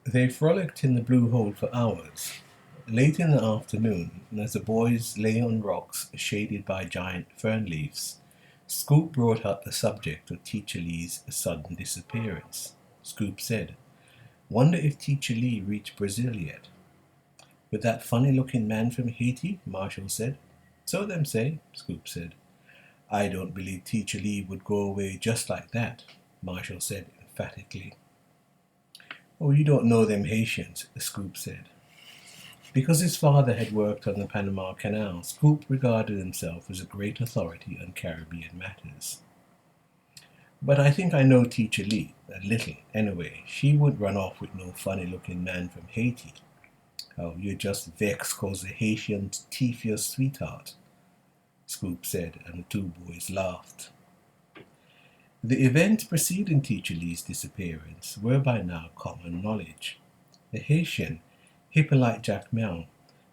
They frolicked in the blue hole for hours. Late in the afternoon, as the boys lay on rocks shaded by giant fern leaves, Scoop brought up the subject of Teacher Lee's sudden disappearance. Scoop said, "Wonder if Teacher Lee reached Brazil yet." "With that funny-looking man from Haiti?" Marshall said. "So them say," Scoop said. "I don't believe Teacher Lee would go away just like that," Marshall said emphatically. "Oh, you don't know them Haitians," Scoop said. Because his father had worked on the Panama Canal, Scoop regarded himself as a great authority on Caribbean matters. "But I think I know Teacher Lee, a little, anyway. She wouldn't run off with no funny-looking man from Haiti." "Oh, you're just vexed 'cause the Haitians thief your sweetheart," Scoop said, and the two boys laughed. The events preceding Teacher Lee's disappearance were by now common knowledge. The Haitian, Hippolyte Jacmel,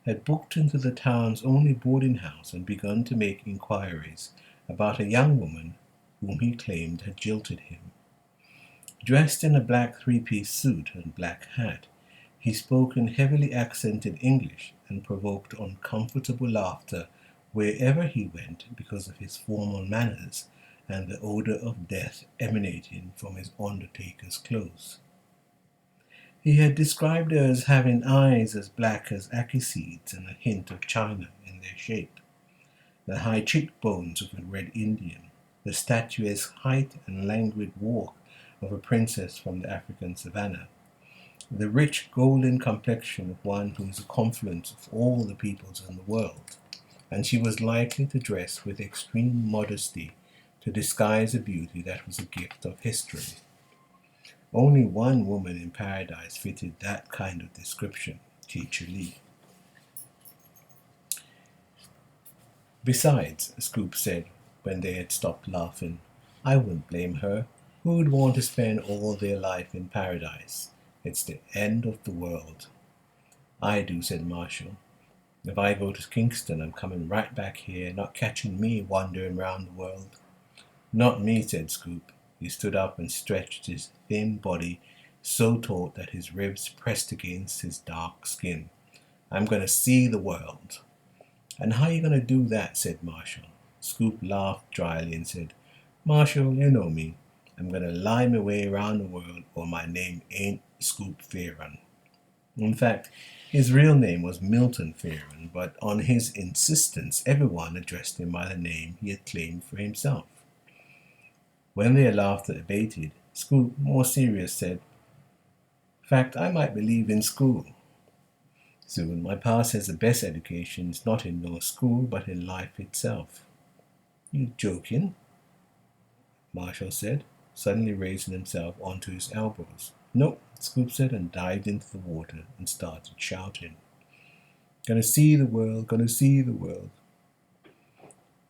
had booked into the town's only boarding house and begun to make inquiries about a young woman whom he claimed had jilted him. Dressed in a black three-piece suit and black hat, he spoke in heavily accented English and provoked uncomfortable laughter wherever he went because of his formal manners and the odor of death emanating from his undertaker's clothes. He had described her as having eyes as black as ackee seeds and a hint of china in their shape, the high cheekbones of a red Indian, the statuesque height and languid walk of a princess from the African savannah, the rich golden complexion of one who is a confluence of all the peoples in the world, and she was likely to dress with extreme modesty to disguise a beauty that was a gift of history. Only one woman in paradise fitted that kind of description, Teacher Lee. "Besides," Scoop said when they had stopped laughing, "I wouldn't blame her. Who would want to spend all their life in paradise? It's the end of the world." "I do," said Marshall. "If I go to Kingston, I'm coming right back here, not catching me wandering round the world." "Not me," said Scoop. He stood up and stretched his thin body so taut that his ribs pressed against his dark skin. "I'm going to see the world." "And how you going to do that?" said Marshall. Scoop laughed dryly and said, "Marshall, you know me. I'm going to lie my way around the world, or my name ain't Scoop Fearon." In fact, his real name was Milton Fearon, but on his insistence, everyone addressed him by the name he had claimed for himself. When their laughter abated, Scoop, more serious, said, "In fact, I might be leaving school soon. My pa says the best education is not in no school, but in life itself." "You joking?" Marshall said, suddenly raising himself onto his elbows. "Nope," Scoop said, and dived into the water and started shouting, "Gonna see the world, gonna see the world."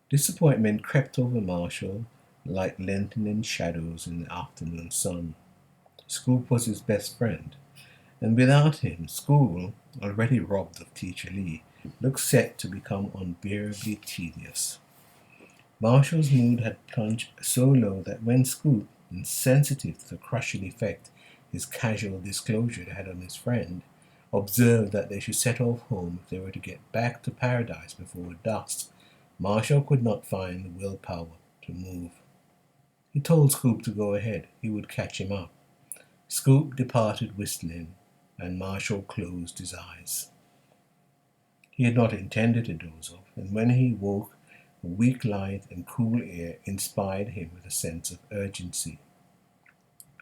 Disappointment crept over Marshall like lengthening shadows in the afternoon sun. Scoop was his best friend, and without him, school, already robbed of Teacher Lee, looked set to become unbearably tedious. Marshall's mood had plunged so low that when Scoop, insensitive to the crushing effect his casual disclosure had on his friend, observed that they should set off home if they were to get back to paradise before dusk, Marshall could not find the willpower to move. He told Scoop to go ahead. He would catch him up. Scoop departed whistling, and Marshall closed his eyes. He had not intended to doze off, and when he woke, the weak light and cool air inspired him with a sense of urgency.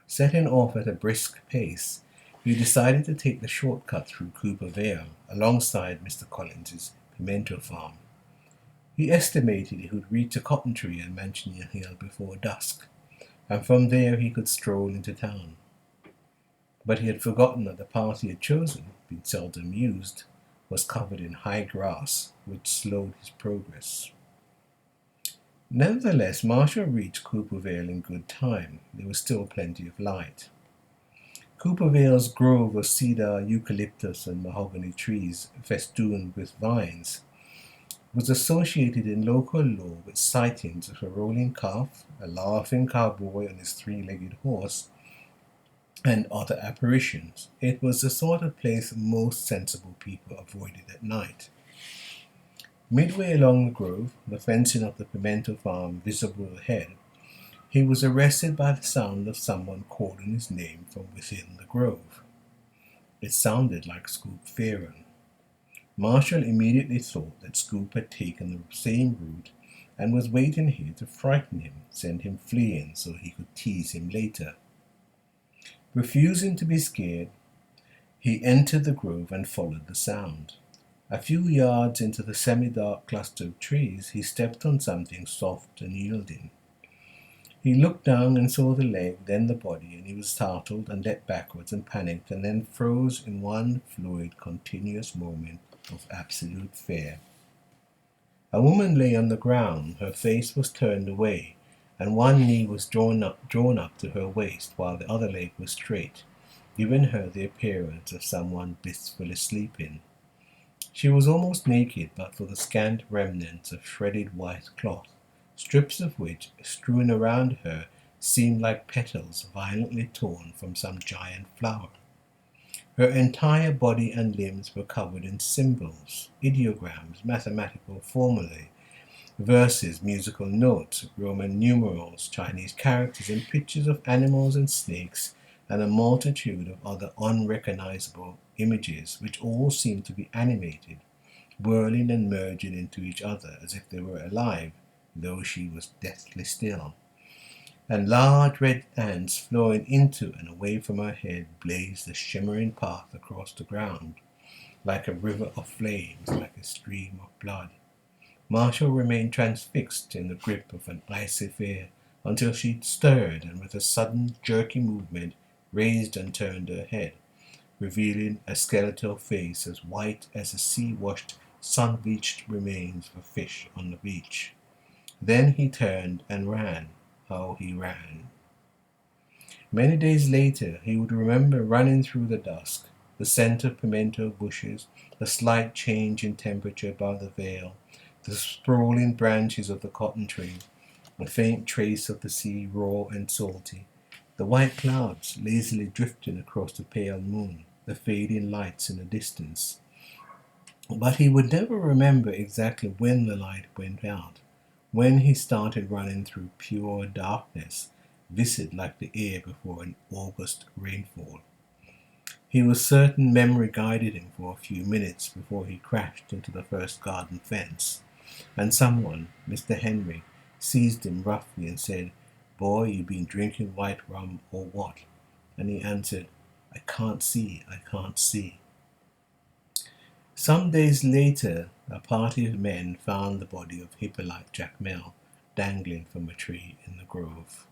Setting off at a brisk pace, he decided to take the shortcut through Cooper Vale, alongside Mr. Collins's pimento farm. He estimated he would reach a cotton tree on Manchineer Hill before dusk, and from there he could stroll into town. But he had forgotten that the path he had chosen, being seldom used, was covered in high grass, which slowed his progress. Nevertheless, Marshall reached Cooper Vale in good time. There was still plenty of light. Cooper Vale's grove of cedar, eucalyptus, and mahogany trees, festooned with vines, was associated in local lore with sightings of a rolling calf, a laughing cowboy on his three-legged horse, and other apparitions. It was the sort of place most sensible people avoided at night. Midway along the grove, the fencing of the pimento farm visible ahead, he was arrested by the sound of someone calling his name from within the grove. It sounded like Scoop Fearon. Marshall immediately thought that Scoop had taken the same route and was waiting here to frighten him, send him fleeing so he could tease him later. Refusing to be scared, he entered the grove and followed the sound. A few yards into the semi-dark cluster of trees, he stepped on something soft and yielding. He looked down and saw the leg, then the body, and he was startled and leapt backwards and panicked, and then froze in one fluid, continuous moment of absolute fear. A woman lay on the ground. Her face was turned away, and one knee was drawn up to her waist, while the other leg was straight, giving her the appearance of someone blissfully sleeping. She was almost naked, but for the scant remnants of shredded white cloth, strips of which, strewn around her, seemed like petals violently torn from some giant flower. Her entire body and limbs were covered in symbols, ideograms, mathematical formulae, verses, musical notes, Roman numerals, Chinese characters, and pictures of animals and snakes, and a multitude of other unrecognizable images, which all seemed to be animated, whirling and merging into each other as if they were alive, though she was deathly still. And large red ants flowing into and away from her head blazed a shimmering path across the ground, like a river of flames, like a stream of blood. Marshall remained transfixed in the grip of an icy fear until she stirred and with a sudden jerky movement raised and turned her head, revealing a skeletal face as white as the sea-washed, sun-bleached remains of a fish on the beach. Then he turned and ran. How he ran! Many days later he would remember running through the dusk, the scent of pimento bushes, the slight change in temperature above the veil, the sprawling branches of the cotton tree, the faint trace of the sea raw and salty, the white clouds lazily drifting across the pale moon, the fading lights in the distance. But he would never remember exactly when the light went out, when he started running through pure darkness, viscid like the air before an August rainfall. He was certain memory guided him for a few minutes before he crashed into the first garden fence, and someone, Mr. Henry, seized him roughly and said, "Boy, you been drinking white rum or what?" And he answered, "I can't see, I can't see." Some days later, a party of men found the body of Hippolyte Jacmel dangling from a tree in the grove.